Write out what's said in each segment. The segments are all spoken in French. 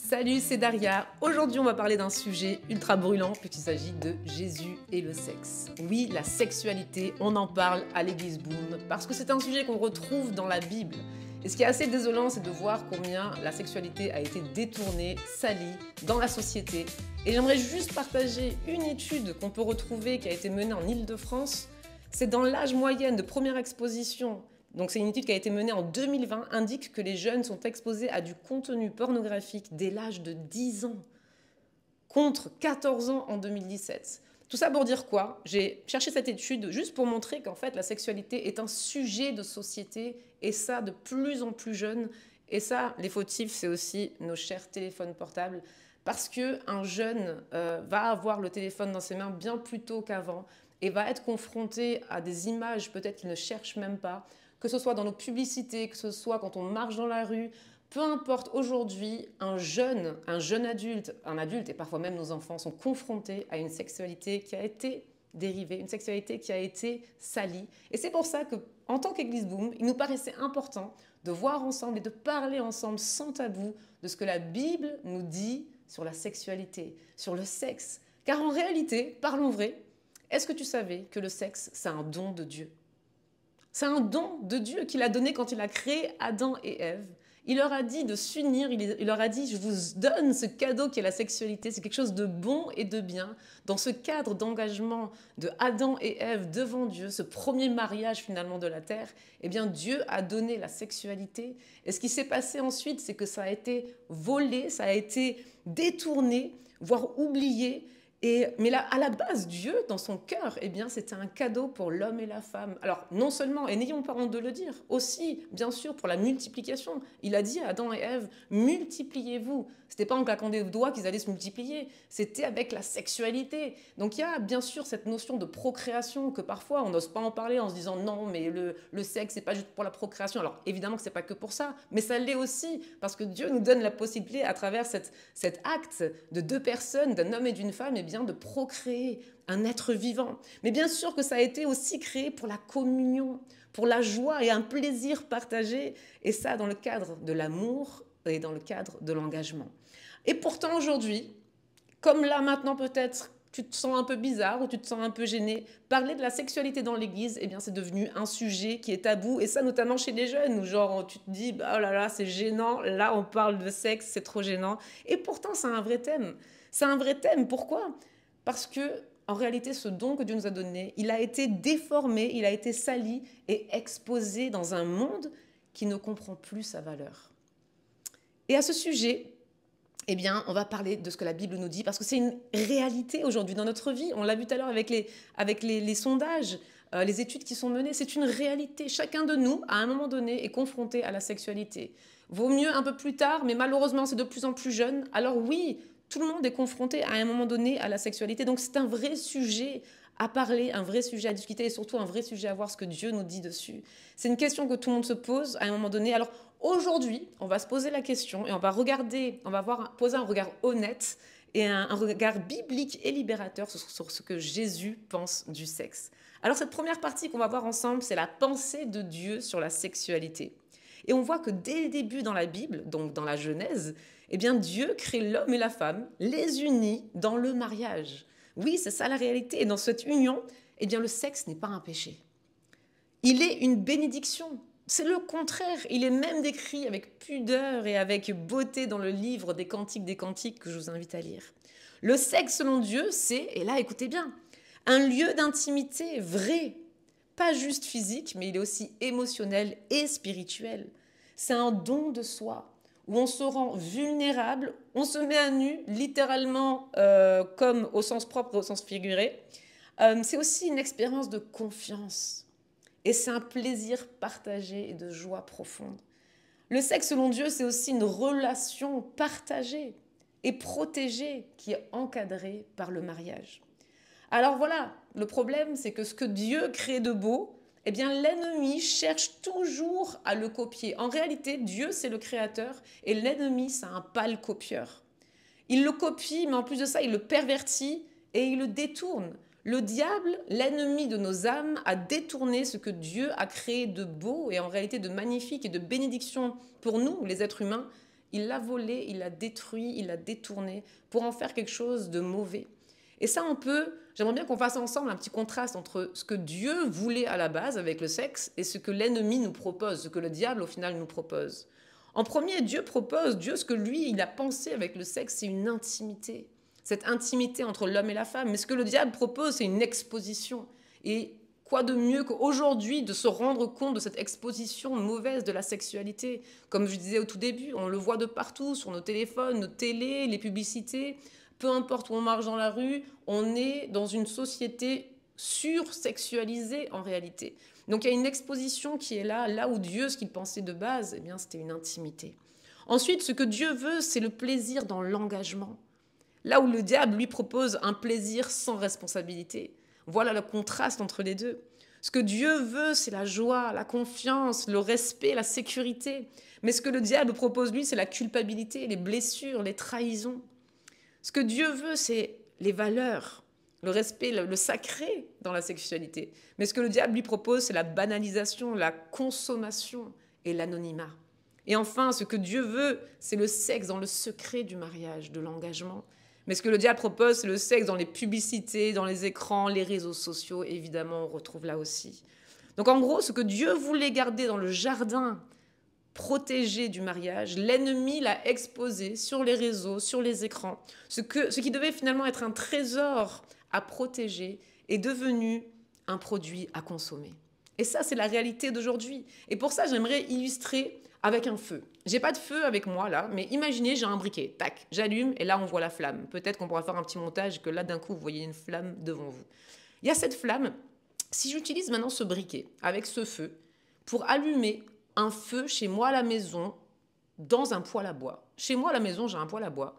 Salut, c'est Daria. Aujourd'hui, on va parler d'un sujet ultra brûlant puisqu'il s'agit de Jésus et le sexe. Oui, la sexualité, on en parle à l'église Boom parce que c'est un sujet qu'on retrouve dans la Bible. Et ce qui est assez désolant, c'est de voir combien la sexualité a été détournée, salie dans la société. Et j'aimerais juste partager une étude qu'on peut retrouver qui a été menée en Île-de-France. C'est dans l'âge moyen de première exposition. Donc c'est une étude qui a été menée en 2020, indique que les jeunes sont exposés à du contenu pornographique dès l'âge de 10 ans, contre 14 ans en 2017. Tout ça pour dire quoi? J'ai cherché cette étude juste pour montrer qu'en fait la sexualité est un sujet de société, et ça de plus en plus jeune. Et ça, les fautifs, c'est aussi nos chers téléphones portables, parce qu'un jeune va avoir le téléphone dans ses mains bien plus tôt qu'avant, et va être confronté à des images peut-être qu'il ne cherche même pas, que ce soit dans nos publicités, que ce soit quand on marche dans la rue, peu importe, aujourd'hui, un jeune adulte, un adulte et parfois même nos enfants sont confrontés à une sexualité qui a été dérivée, une sexualité qui a été salie. Et c'est pour ça qu'en tant qu'Église Boom, il nous paraissait important de voir ensemble et de parler ensemble sans tabou de ce que la Bible nous dit sur la sexualité, sur le sexe. Car en réalité, parlons vrai, est-ce que tu savais que le sexe, c'est un don de Dieu ? C'est un don de Dieu qu'il a donné quand il a créé Adam et Ève. Il leur a dit de s'unir, il leur a dit « je vous donne ce cadeau qui est la sexualité, c'est quelque chose de bon et de bien ». Dans ce cadre d'engagement de Adam et Ève devant Dieu, ce premier mariage finalement de la terre, eh bien Dieu a donné la sexualité. Et ce qui s'est passé ensuite, c'est que ça a été volé, ça a été détourné, voire oublié. Mais là, à la base, Dieu, dans son cœur, eh bien, c'était un cadeau pour l'homme et la femme. Alors, non seulement, et n'ayons pas honte de le dire, aussi, bien sûr, pour la multiplication. Il a dit à Adam et Ève, multipliez-vous. C'était pas en claquant des doigts qu'ils allaient se multiplier, c'était avec la sexualité. Donc, il y a bien sûr cette notion de procréation que parfois, on n'ose pas en parler en se disant non, mais le sexe, c'est pas juste pour la procréation. Alors, évidemment que c'est pas que pour ça, mais ça l'est aussi, parce que Dieu nous donne la possibilité, à travers cet acte de deux personnes, d'un homme et d'une femme, eh bien, de procréer un être vivant. Mais bien sûr que ça a été aussi créé pour la communion, pour la joie et un plaisir partagé, et ça dans le cadre de l'amour et dans le cadre de l'engagement. Et pourtant aujourd'hui, comme là maintenant peut-être tu te sens un peu bizarre ou tu te sens un peu gêné, parler de la sexualité dans l'église, eh bien c'est devenu un sujet qui est tabou, et ça notamment chez les jeunes, où genre tu te dis bah, oh là là c'est gênant, là on parle de sexe, c'est trop gênant. Et pourtant c'est un vrai thème. C'est un vrai thème, pourquoi ? Parce que en réalité, ce don que Dieu nous a donné, il a été déformé, il a été sali et exposé dans un monde qui ne comprend plus sa valeur. Et à ce sujet, eh bien, on va parler de ce que la Bible nous dit, parce que c'est une réalité aujourd'hui dans notre vie. On l'a vu tout à l'heure avec les sondages, les études qui sont menées. C'est une réalité. Chacun de nous, à un moment donné, est confronté à la sexualité. Vaut mieux un peu plus tard, mais malheureusement, c'est de plus en plus jeune. Alors oui, tout le monde est confronté à un moment donné à la sexualité. Donc c'est un vrai sujet à parler, un vrai sujet à discuter, et surtout un vrai sujet à voir ce que Dieu nous dit dessus. C'est une question que tout le monde se pose à un moment donné. Alors aujourd'hui, on va se poser la question et on va regarder, poser un regard honnête et un regard biblique et libérateur sur ce que Jésus pense du sexe. Alors cette première partie qu'on va voir ensemble, c'est la pensée de Dieu sur la sexualité. Et on voit que dès le début dans la Bible, donc dans la Genèse, eh bien Dieu crée l'homme et la femme, les unit dans le mariage. Oui, c'est ça la réalité. Et dans cette union, eh bien le sexe n'est pas un péché. Il est une bénédiction. C'est le contraire. Il est même décrit avec pudeur et avec beauté dans le livre des Cantiques que je vous invite à lire. Le sexe, selon Dieu, c'est, et là écoutez bien, un lieu d'intimité vrai. Pas juste physique, mais il est aussi émotionnel et spirituel. C'est un don de soi, où on se rend vulnérable, on se met à nu, littéralement comme au sens propre et au sens figuré. C'est aussi une expérience de confiance. Et c'est un plaisir partagé et de joie profonde. Le sexe, selon Dieu, c'est aussi une relation partagée et protégée qui est encadrée par le mariage. Alors voilà, le problème, c'est que ce que Dieu crée de beau, eh bien l'ennemi cherche toujours à le copier. En réalité, Dieu, c'est le créateur et l'ennemi, c'est un pâle copieur. Il le copie, mais en plus de ça, il le pervertit et il le détourne. Le diable, l'ennemi de nos âmes, a détourné ce que Dieu a créé de beau et en réalité de magnifique et de bénédiction pour nous, les êtres humains, Il l'a volé, il l'a détruit, il l'a détourné pour en faire quelque chose de mauvais. Et ça, j'aimerais bien qu'on fasse ensemble un petit contraste entre ce que Dieu voulait à la base avec le sexe et ce que l'ennemi nous propose, ce que le diable au final nous propose. En premier, Dieu, ce que lui, il a pensé avec le sexe, c'est une intimité. Cette intimité entre l'homme et la femme. Mais ce que le diable propose, c'est une exposition. Et quoi de mieux qu'aujourd'hui de se rendre compte de cette exposition mauvaise de la sexualité? Comme je disais au tout début, on le voit de partout, sur nos téléphones, nos télés, les publicités. Peu importe où on marche dans la rue, on est dans une société sursexualisée en réalité. Donc il y a une exposition qui est là où Dieu, ce qu'il pensait de base, eh bien, c'était une intimité. Ensuite, ce que Dieu veut, c'est le plaisir dans l'engagement. Là où le diable lui propose un plaisir sans responsabilité. Voilà le contraste entre les deux. Ce que Dieu veut, c'est la joie, la confiance, le respect, la sécurité. Mais ce que le diable propose, lui, c'est la culpabilité, les blessures, les trahisons. Ce que Dieu veut, c'est les valeurs, le respect, le sacré dans la sexualité. Mais ce que le diable lui propose, c'est la banalisation, la consommation et l'anonymat. Et enfin, ce que Dieu veut, c'est le sexe dans le secret du mariage, de l'engagement. Mais ce que le diable propose, c'est le sexe dans les publicités, dans les écrans, les réseaux sociaux. Évidemment, on retrouve là aussi. Donc en gros, ce que Dieu voulait garder dans le jardin protégé du mariage, l'ennemi l'a exposé sur les réseaux, sur les écrans. Ce qui devait finalement être un trésor à protéger est devenu un produit à consommer. Et ça, c'est la réalité d'aujourd'hui. Et pour ça, j'aimerais illustrer avec un feu. J'ai pas de feu avec moi là, mais imaginez, j'ai un briquet. Tac, j'allume et là, on voit la flamme. Peut-être qu'on pourra faire un petit montage que là, d'un coup, vous voyez une flamme devant vous. Il y a cette flamme. Si j'utilise maintenant ce briquet avec ce feu pour allumer un feu chez moi à la maison dans un poêle à bois. Chez moi à la maison, j'ai un poêle à bois.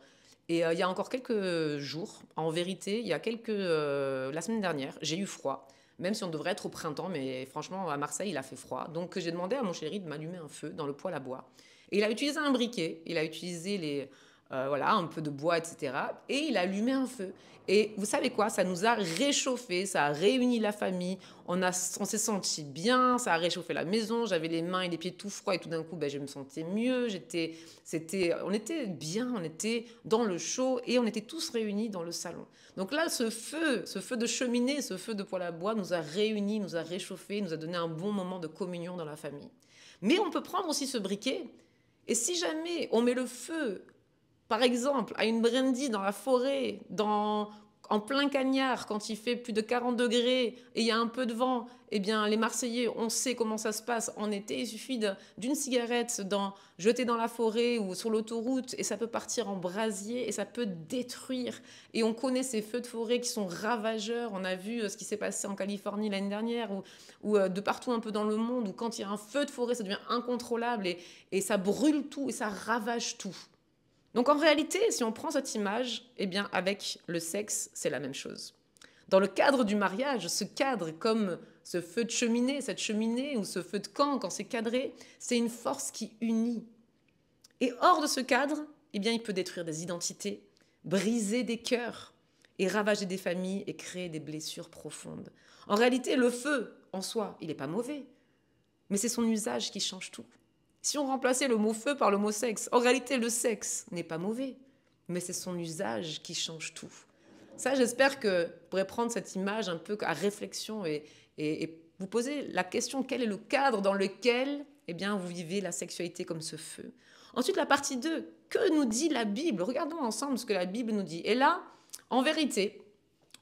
Et il y a encore quelques jours, en vérité, la semaine dernière, j'ai eu froid. Même si on devrait être au printemps, mais franchement, à Marseille, il a fait froid. Donc j'ai demandé à mon chéri de m'allumer un feu dans le poêle à bois. Et il a utilisé un briquet, il a utilisé un peu de bois, etc. Et il a allumé un feu. Et vous savez quoi? Ça nous a réchauffé, ça a réuni la famille, on s'est senti bien, ça a réchauffé la maison, j'avais les mains et les pieds tout froids et tout d'un coup, je me sentais mieux, on était bien, on était dans le chaud et on était tous réunis dans le salon. Donc là, ce feu de cheminée, ce feu de poêle à bois nous a réunis, nous a réchauffés, nous a donné un bon moment de communion dans la famille. Mais on peut prendre aussi ce briquet et si jamais on met le feu, par exemple, à une brindille dans la forêt, en plein cagnard, quand il fait plus de 40 degrés et il y a un peu de vent, eh bien, les Marseillais, on sait comment ça se passe en été. Il suffit d'une cigarette jetée dans la forêt ou sur l'autoroute et ça peut partir en brasier et ça peut détruire. Et on connaît ces feux de forêt qui sont ravageurs. On a vu ce qui s'est passé en Californie l'année dernière ou de partout un peu dans le monde où quand il y a un feu de forêt, ça devient incontrôlable et ça brûle tout et ça ravage tout. Donc en réalité, si on prend cette image, eh bien avec le sexe, c'est la même chose. Dans le cadre du mariage, ce cadre comme ce feu de cheminée, cette cheminée ou ce feu de camp, quand c'est cadré, c'est une force qui unit. Et hors de ce cadre, eh bien il peut détruire des identités, briser des cœurs et ravager des familles et créer des blessures profondes. En réalité, le feu, en soi, il n'est pas mauvais, mais c'est son usage qui change tout. Si on remplaçait le mot feu par le mot sexe, en réalité, le sexe n'est pas mauvais, mais c'est son usage qui change tout. Ça, j'espère que vous pourrez prendre cette image un peu à réflexion et vous poser la question, quel est le cadre dans lequel eh bien, vous vivez la sexualité comme ce feu. Ensuite, la partie 2, que nous dit la Bible? Regardons ensemble ce que la Bible nous dit. Et là, en vérité,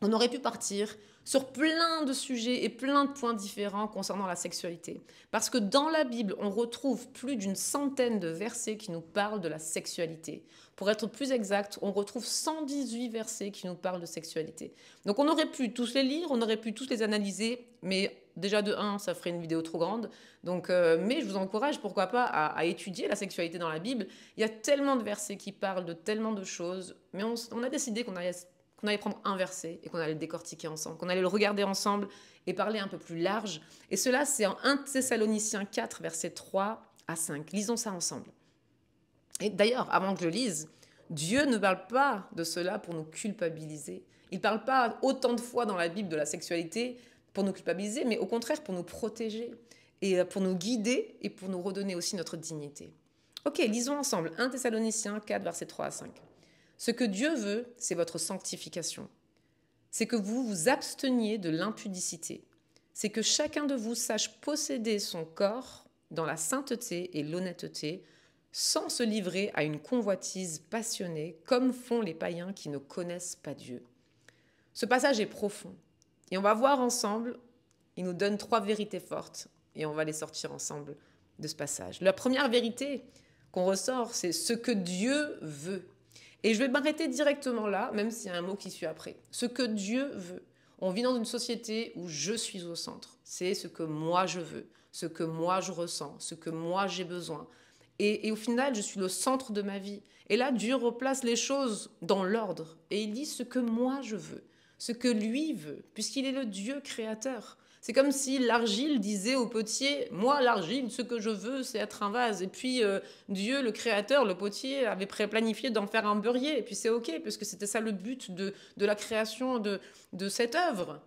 on aurait pu partir sur plein de sujets et plein de points différents concernant la sexualité. Parce que dans la Bible, on retrouve plus d'une centaine de versets qui nous parlent de la sexualité. Pour être plus exact, on retrouve 118 versets qui nous parlent de sexualité. Donc on aurait pu tous les lire, on aurait pu tous les analyser, mais déjà de 1, ça ferait une vidéo trop grande. Donc, mais je vous encourage, pourquoi pas, à étudier la sexualité dans la Bible. Il y a tellement de versets qui parlent de tellement de choses, mais on a décidé qu'on allait prendre un verset et qu'on allait le décortiquer ensemble, qu'on allait le regarder ensemble et parler un peu plus large. Et cela, c'est en 1 Thessaloniciens 4, versets 3 à 5. Lisons ça ensemble. Et d'ailleurs, avant que je lise, Dieu ne parle pas de cela pour nous culpabiliser. Il ne parle pas autant de fois dans la Bible de la sexualité pour nous culpabiliser, mais au contraire pour nous protéger et pour nous guider et pour nous redonner aussi notre dignité. Ok, lisons ensemble 1 Thessaloniciens 4, versets 3 à 5. Ce que Dieu veut, c'est votre sanctification. C'est que vous vous absteniez de l'impudicité. C'est que chacun de vous sache posséder son corps dans la sainteté et l'honnêteté, sans se livrer à une convoitise passionnée, comme font les païens qui ne connaissent pas Dieu. Ce passage est profond. Et on va voir ensemble, il nous donne 3 vérités fortes. Et on va les sortir ensemble de ce passage. La première vérité qu'on ressort, c'est ce que Dieu veut. Et je vais m'arrêter directement là, même s'il y a un mot qui suit après. Ce que Dieu veut. On vit dans une société où je suis au centre. C'est ce que moi je veux, ce que moi je ressens, ce que moi j'ai besoin. Et au final, je suis le centre de ma vie. Et là, Dieu replace les choses dans l'ordre. Et il dit ce que moi je veux, ce que lui veut, puisqu'il est le Dieu créateur. C'est comme si l'argile disait au potier, moi l'argile, ce que je veux, c'est être un vase. Et puis Dieu, le créateur, le potier, avait planifié d'en faire un beurrier. Et puis c'est ok, puisque c'était ça le but de la création de cette œuvre.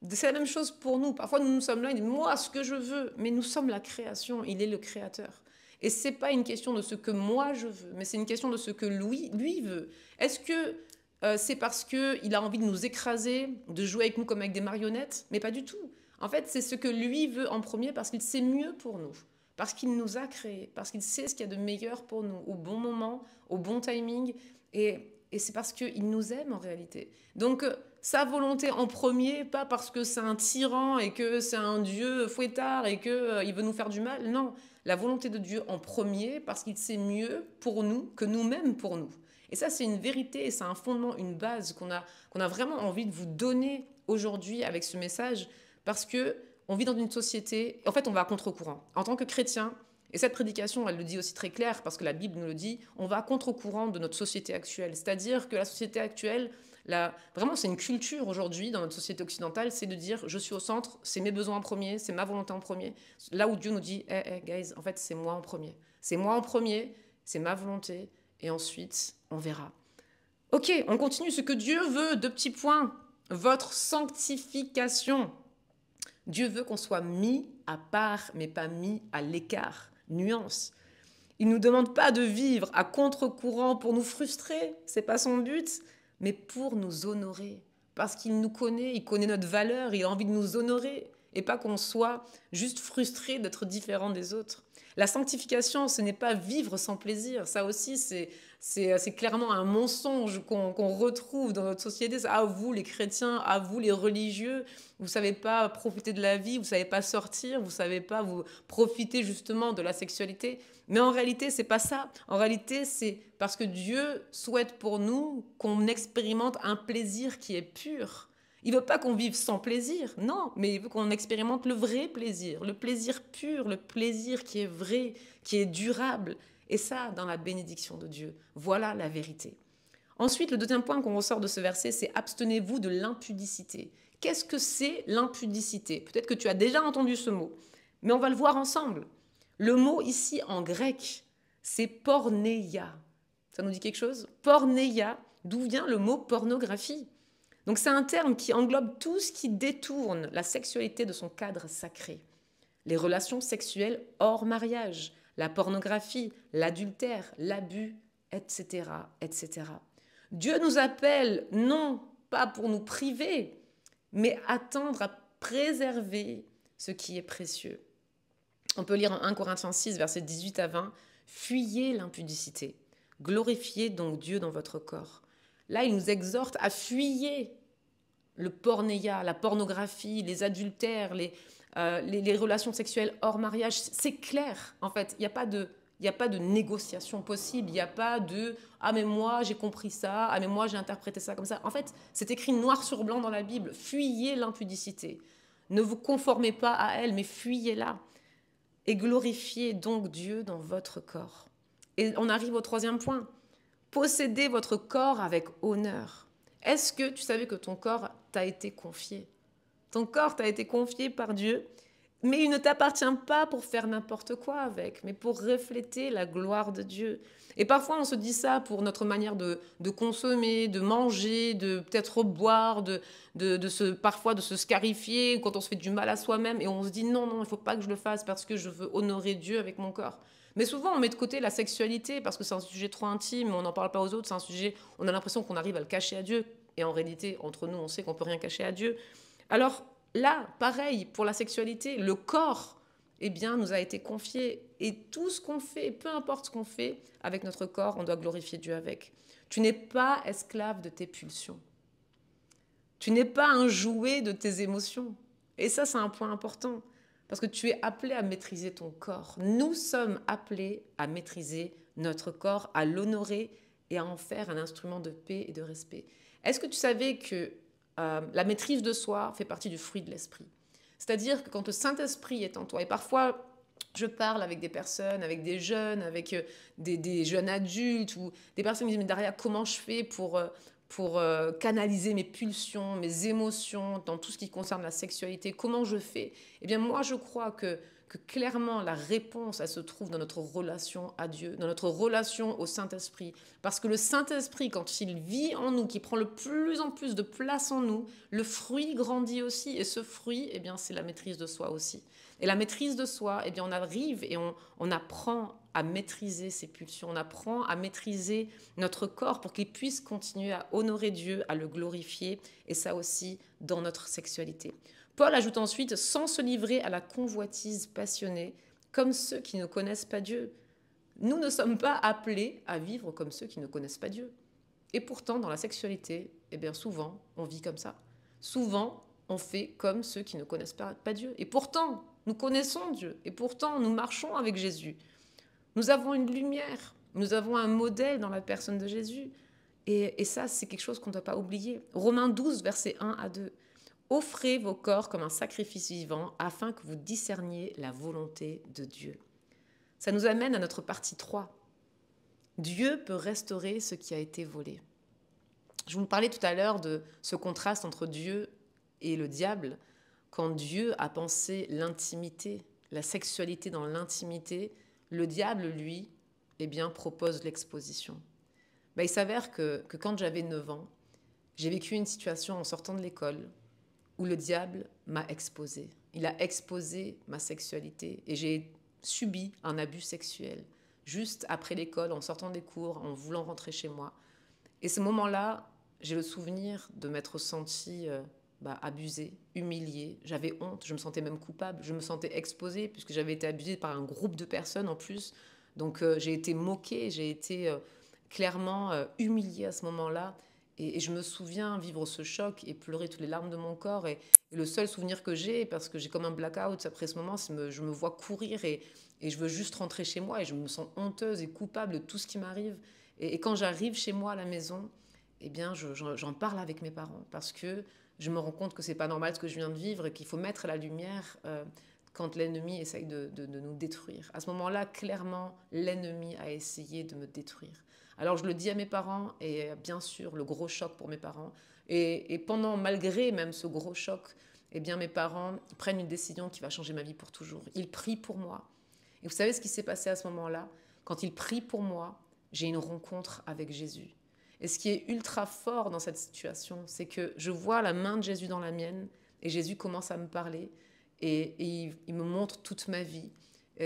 C'est la même chose pour nous. Parfois nous sommes là, il dit, moi ce que je veux, mais nous sommes la création, il est le créateur. Et ce n'est pas une question de ce que moi je veux, mais c'est une question de ce que lui veut. Est-ce que c'est parce qu'il a envie de nous écraser, de jouer avec nous comme avec des marionnettes? Mais pas du tout. En fait, c'est ce que lui veut en premier parce qu'il sait mieux pour nous, parce qu'il nous a créés, parce qu'il sait ce qu'il y a de meilleur pour nous, au bon moment, au bon timing, et c'est parce qu'il nous aime en réalité. Donc, sa volonté en premier, pas parce que c'est un tyran et que c'est un Dieu fouettard et qu'il veut nous faire du mal, non. La volonté de Dieu en premier parce qu'il sait mieux pour nous que nous-mêmes pour nous. Et ça, c'est une vérité, c'est un fondement, une base qu'on a vraiment envie de vous donner aujourd'hui avec ce message, parce qu'on vit dans une société, en fait on va à contre-courant. En tant que chrétien, et cette prédication elle le dit aussi très clair, parce que la Bible nous le dit, on va à contre-courant de notre société actuelle. C'est-à-dire que la société actuelle, vraiment c'est une culture aujourd'hui dans notre société occidentale, c'est de dire je suis au centre, c'est mes besoins en premier, c'est ma volonté en premier. Là où Dieu nous dit, hey, guys, en fait c'est moi en premier. C'est moi en premier, c'est ma volonté, et ensuite on verra. Ok, on continue. Ce que Dieu veut, 2 petits points. Votre sanctification. Dieu veut qu'on soit mis à part, mais pas mis à l'écart. Nuance. Il ne nous demande pas de vivre à contre-courant pour nous frustrer, c'est pas son but, mais pour nous honorer. Parce qu'il nous connaît, il connaît notre valeur, il a envie de nous honorer, et pas qu'on soit juste frustré d'être différent des autres. La sanctification, ce n'est pas vivre sans plaisir. Ça aussi, c'est clairement un mensonge qu'on retrouve dans notre société. Ah, vous, les chrétiens, à vous, les religieux, vous ne savez pas profiter de la vie, vous ne savez pas sortir, vous ne savez pas vous profiter justement de la sexualité. Mais en réalité, ce n'est pas ça. En réalité, c'est parce que Dieu souhaite pour nous qu'on expérimente un plaisir qui est pur. Il ne veut pas qu'on vive sans plaisir, non, mais il veut qu'on expérimente le vrai plaisir, le plaisir pur, le plaisir qui est vrai, qui est durable. Et ça, dans la bénédiction de Dieu. Voilà la vérité. Ensuite, le deuxième point qu'on ressort de ce verset, c'est abstenez-vous de l'impudicité. Qu'est-ce que c'est l'impudicité? Peut-être que tu as déjà entendu ce mot, mais on va le voir ensemble. Le mot ici en grec, c'est porneia. Ça nous dit quelque chose? Porneia, d'où vient le mot pornographie? Donc c'est un terme qui englobe tout ce qui détourne la sexualité de son cadre sacré. Les relations sexuelles hors mariage, la pornographie, l'adultère, l'abus, etc., etc. Dieu nous appelle non pas pour nous priver, mais attendre à préserver ce qui est précieux. On peut lire en 1 Corinthiens 6, versets 18 à 20, « Fuyez l'impudicité, glorifiez donc Dieu dans votre corps. » Là, il nous exhorte à fuir le pornéia, la pornographie, les adultères, les relations sexuelles hors mariage. C'est clair, en fait. Il n'y a pas de négociation possible. Il n'y a pas de « Ah, mais moi, j'ai compris ça. Ah, mais moi, j'ai interprété ça comme ça. » En fait, c'est écrit noir sur blanc dans la Bible. Fuyez l'impudicité. Ne vous conformez pas à elle, mais fuyez-la. Et glorifiez donc Dieu dans votre corps. Et on arrive au troisième point. Possédez votre corps avec honneur. Est-ce que tu savais que ton corps t'a été confié? Ton corps t'a été confié par Dieu, mais il ne t'appartient pas pour faire n'importe quoi avec, mais pour refléter la gloire de Dieu. Et parfois, on se dit ça pour notre manière de consommer, de manger, de peut-être boire, parfois de se scarifier quand on se fait du mal à soi-même. Et on se dit non, il ne faut pas que je le fasse parce que je veux honorer Dieu avec mon corps. Mais souvent, on met de côté la sexualité parce que c'est un sujet trop intime, on n'en parle pas aux autres, c'est un sujet, on a l'impression qu'on arrive à le cacher à Dieu. Et en réalité, entre nous, on sait qu'on ne peut rien cacher à Dieu. Alors là, pareil, pour la sexualité, le corps, eh bien, nous a été confié. Et tout ce qu'on fait, peu importe ce qu'on fait avec notre corps, on doit glorifier Dieu avec. Tu n'es pas esclave de tes pulsions. Tu n'es pas un jouet de tes émotions. Et ça, c'est un point important. Parce que tu es appelé à maîtriser ton corps. Nous sommes appelés à maîtriser notre corps, à l'honorer et à en faire un instrument de paix et de respect. Est-ce que tu savais que la maîtrise de soi fait partie du fruit de l'esprit? C'est-à-dire que quand le Saint-Esprit est en toi, et parfois je parle avec des personnes, avec des jeunes, avec des jeunes adultes, ou des personnes qui me disent, mais Daria, comment je fais pour canaliser mes pulsions, mes émotions dans tout ce qui concerne la sexualité? Comment je fais? Eh bien, moi, je crois que clairement, la réponse, elle se trouve dans notre relation à Dieu, dans notre relation au Saint-Esprit. Parce que le Saint-Esprit, quand il vit en nous, qui prend de plus en plus de place en nous, le fruit grandit aussi. Et ce fruit, eh bien, c'est la maîtrise de soi aussi. Et la maîtrise de soi, eh bien, on arrive et on apprend à maîtriser ses pulsions, on apprend à maîtriser notre corps pour qu'il puisse continuer à honorer Dieu, à le glorifier, et ça aussi dans notre sexualité. Paul ajoute ensuite, sans se livrer à la convoitise passionnée, comme ceux qui ne connaissent pas Dieu. Nous ne sommes pas appelés à vivre comme ceux qui ne connaissent pas Dieu. Et pourtant, dans la sexualité, eh bien souvent, on vit comme ça. Souvent, on fait comme ceux qui ne connaissent pas Dieu. Et pourtant, nous connaissons Dieu. Et pourtant, nous marchons avec Jésus. Nous avons une lumière. Nous avons un modèle dans la personne de Jésus. Et ça, c'est quelque chose qu'on ne doit pas oublier. Romains 12, versets 1 à 2. Offrez vos corps comme un sacrifice vivant afin que vous discerniez la volonté de Dieu. Ça nous amène à notre partie 3. Dieu peut restaurer ce qui a été volé. Je vous parlais tout à l'heure de ce contraste entre Dieu et le diable. Quand Dieu a pensé l'intimité, la sexualité dans l'intimité, le diable, lui, eh bien, propose l'exposition. Il s'avère que quand j'avais 9 ans, j'ai vécu une situation en sortant de l'école où le diable m'a exposée. Il a exposé ma sexualité et j'ai subi un abus sexuel juste après l'école, en sortant des cours, en voulant rentrer chez moi. Et ce moment-là, j'ai le souvenir de m'être sentie abusée, humiliée. J'avais honte, je me sentais même coupable, je me sentais exposée puisque j'avais été abusée par un groupe de personnes en plus. Donc j'ai été moquée, j'ai été clairement humiliée à ce moment-là. Et je me souviens vivre ce choc et pleurer toutes les larmes de mon corps. Et le seul souvenir que j'ai, parce que j'ai comme un blackout après ce moment, c'est que je me vois courir et je veux juste rentrer chez moi et je me sens honteuse et coupable de tout ce qui m'arrive. Et quand j'arrive chez moi à la maison, eh bien, j'en parle avec mes parents parce que je me rends compte que c'est pas normal ce que je viens de vivre et qu'il faut mettre la lumière quand l'ennemi essaye de nous détruire. À ce moment-là, clairement, l'ennemi a essayé de me détruire. Alors je le dis à mes parents et bien sûr le gros choc pour mes parents. Et pendant, malgré même ce gros choc, eh bien mes parents prennent une décision qui va changer ma vie pour toujours. Ils prient pour moi. Et vous savez ce qui s'est passé à ce moment-là? Quand ils prient pour moi, j'ai une rencontre avec Jésus. Et ce qui est ultra fort dans cette situation, c'est que je vois la main de Jésus dans la mienne et Jésus commence à me parler et il me montre toute ma vie.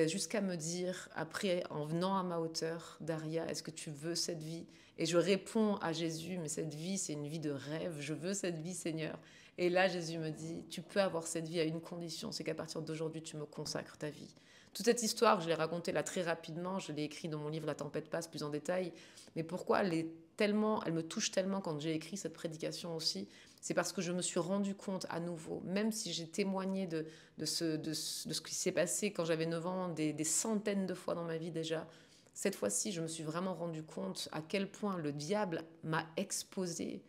Jusqu'à me dire, après, en venant à ma hauteur, Daria, est-ce que tu veux cette vie? Et je réponds à Jésus, mais cette vie, c'est une vie de rêve, je veux cette vie, Seigneur. Et là, Jésus me dit, tu peux avoir cette vie à une condition, c'est qu'à partir d'aujourd'hui, tu me consacres ta vie. Toute cette histoire, je l'ai racontée là très rapidement, je l'ai écrit dans mon livre La tempête passe, plus en détail. Mais pourquoi elle me touche tellement quand j'ai écrit cette prédication aussi? C'est parce que je me suis rendu compte à nouveau, même si j'ai témoigné de ce qui s'est passé quand j'avais 9 ans, des centaines de fois dans ma vie déjà, cette fois-ci, je me suis vraiment rendu compte à quel point le diable m'a exposée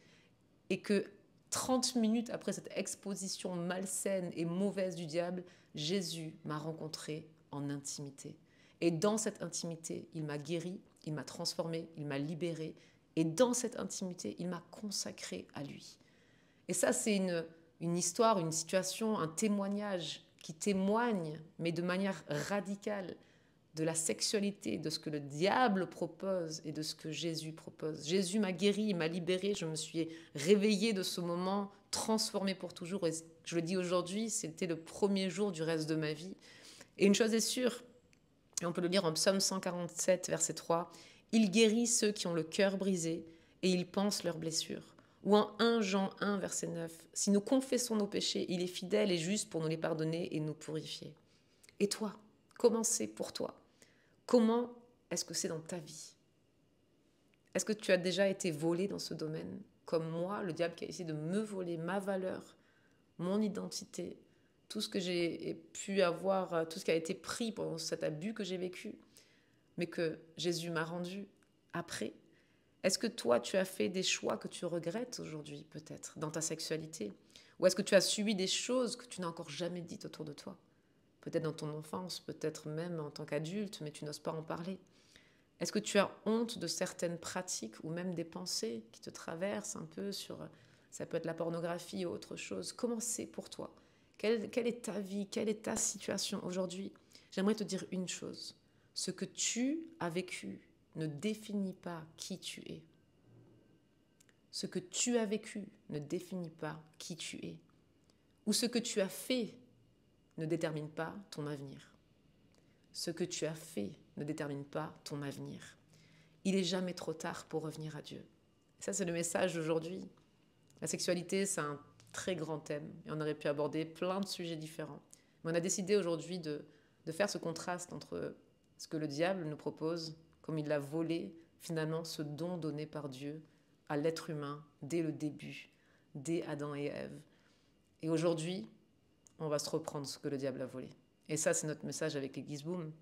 et que 30 minutes après cette exposition malsaine et mauvaise du diable, Jésus m'a rencontrée en intimité. Et dans cette intimité, il m'a guéri, il m'a transformé, il m'a libéré. Et dans cette intimité, il m'a consacré à lui. Et ça, c'est une histoire, une situation, un témoignage qui témoigne, mais de manière radicale, de la sexualité, de ce que le diable propose et de ce que Jésus propose. Jésus m'a guéri, il m'a libéré, je me suis réveillée de ce moment, transformée pour toujours. Et je le dis aujourd'hui, c'était le premier jour du reste de ma vie. Et une chose est sûre, Et on peut le lire en Psaume 147, verset 3. « Il guérit ceux qui ont le cœur brisé et il pense leurs blessures. » Ou en 1 Jean 1, verset 9. « Si nous confessons nos péchés, il est fidèle et juste pour nous les pardonner et nous purifier. » Et toi, comment c'est pour toi? Comment est-ce que c'est dans ta vie? Est-ce que tu as déjà été volé dans ce domaine? Comme moi, le diable qui a essayé de me voler ma valeur, mon identité, tout ce que j'ai pu avoir, tout ce qui a été pris pendant cet abus que j'ai vécu, mais que Jésus m'a rendu après. Est-ce que toi, tu as fait des choix que tu regrettes aujourd'hui, peut-être, dans ta sexualité? Ou est-ce que tu as subi des choses que tu n'as encore jamais dites autour de toi? Peut-être dans ton enfance, peut-être même en tant qu'adulte, mais tu n'oses pas en parler. Est-ce que tu as honte de certaines pratiques ou même des pensées qui te traversent un peu sur... Ça peut être la pornographie ou autre chose. Comment c'est pour toi? Quelle est ta vie? Quelle est ta situation aujourd'hui? J'aimerais te dire une chose. Ce que tu as vécu ne définit pas qui tu es. Ce que tu as vécu ne définit pas qui tu es. Ou ce que tu as fait ne détermine pas ton avenir. Ce que tu as fait ne détermine pas ton avenir. Il n'est jamais trop tard pour revenir à Dieu. Et ça, c'est le message d'aujourd'hui. La sexualité, c'est un très grand thème et on aurait pu aborder plein de sujets différents. Mais on a décidé aujourd'hui de faire ce contraste entre ce que le diable nous propose, comme il a volé finalement ce don donné par Dieu à l'être humain dès le début, dès Adam et Ève. Et aujourd'hui, on va se reprendre ce que le diable a volé. Et ça, c'est notre message avec l'Église Boom.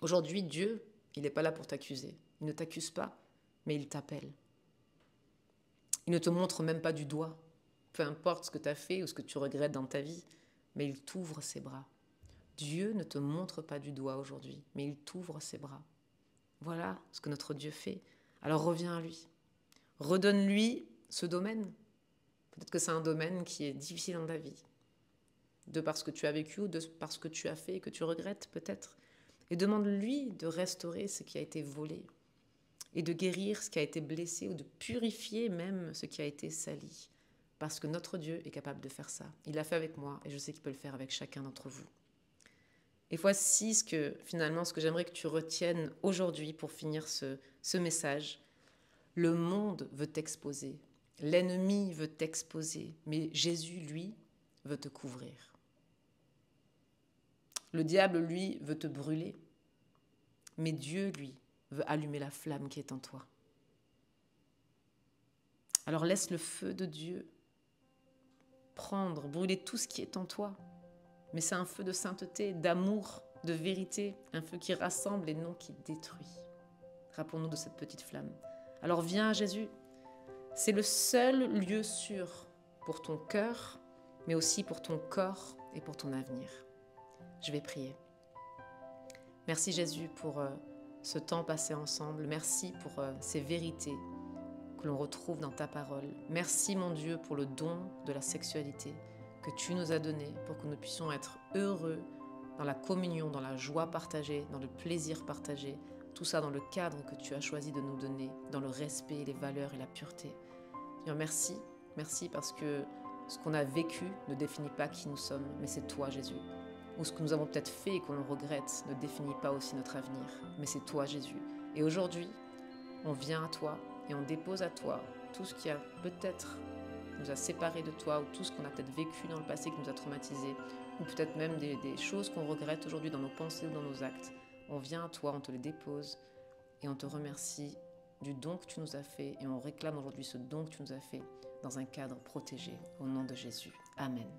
Aujourd'hui, Dieu, il n'est pas là pour t'accuser. Il ne t'accuse pas, mais il t'appelle. Il ne te montre même pas du doigt, peu importe ce que tu as fait ou ce que tu regrettes dans ta vie, mais il t'ouvre ses bras. Dieu ne te montre pas du doigt aujourd'hui, mais il t'ouvre ses bras. Voilà ce que notre Dieu fait. Alors reviens à lui. Redonne-lui ce domaine. Peut-être que c'est un domaine qui est difficile dans ta vie, de par ce que tu as vécu ou de par ce que tu as fait et que tu regrettes peut-être. Et demande-lui de restaurer ce qui a été volé et de guérir ce qui a été blessé ou de purifier même ce qui a été sali. Parce que notre Dieu est capable de faire ça. Il l'a fait avec moi et je sais qu'il peut le faire avec chacun d'entre vous. Et voici ce que j'aimerais que tu retiennes aujourd'hui pour finir ce message. Le monde veut t'exposer, l'ennemi veut t'exposer, mais Jésus, lui, veut te couvrir. Le diable, lui, veut te brûler, mais Dieu, lui, veut allumer la flamme qui est en toi. Alors laisse le feu de Dieu brûler tout ce qui est en toi. Mais c'est un feu de sainteté, d'amour, de vérité, un feu qui rassemble et non qui détruit. Rappelons-nous de cette petite flamme. Alors viens à Jésus. C'est le seul lieu sûr pour ton cœur, mais aussi pour ton corps et pour ton avenir. Je vais prier. Merci Jésus pour ce temps passé ensemble. Merci pour ces vérités que l'on retrouve dans ta parole. Merci mon Dieu pour le don de la sexualité que tu nous as donné pour que nous puissions être heureux dans la communion, dans la joie partagée, dans le plaisir partagé. Tout ça dans le cadre que tu as choisi de nous donner, dans le respect, les valeurs et la pureté. Seigneur, merci. Merci parce que ce qu'on a vécu ne définit pas qui nous sommes, mais c'est toi Jésus. Ou ce que nous avons peut-être fait et qu'on regrette ne définit pas aussi notre avenir, mais c'est toi Jésus. Et aujourd'hui, on vient à toi et on dépose à toi tout ce qui a peut-être nous a séparés de toi, ou tout ce qu'on a peut-être vécu dans le passé qui nous a traumatisés, ou peut-être même des choses qu'on regrette aujourd'hui dans nos pensées ou dans nos actes. On vient à toi, on te les dépose et on te remercie du don que tu nous as fait et on réclame aujourd'hui ce don que tu nous as fait dans un cadre protégé. Au nom de Jésus. Amen.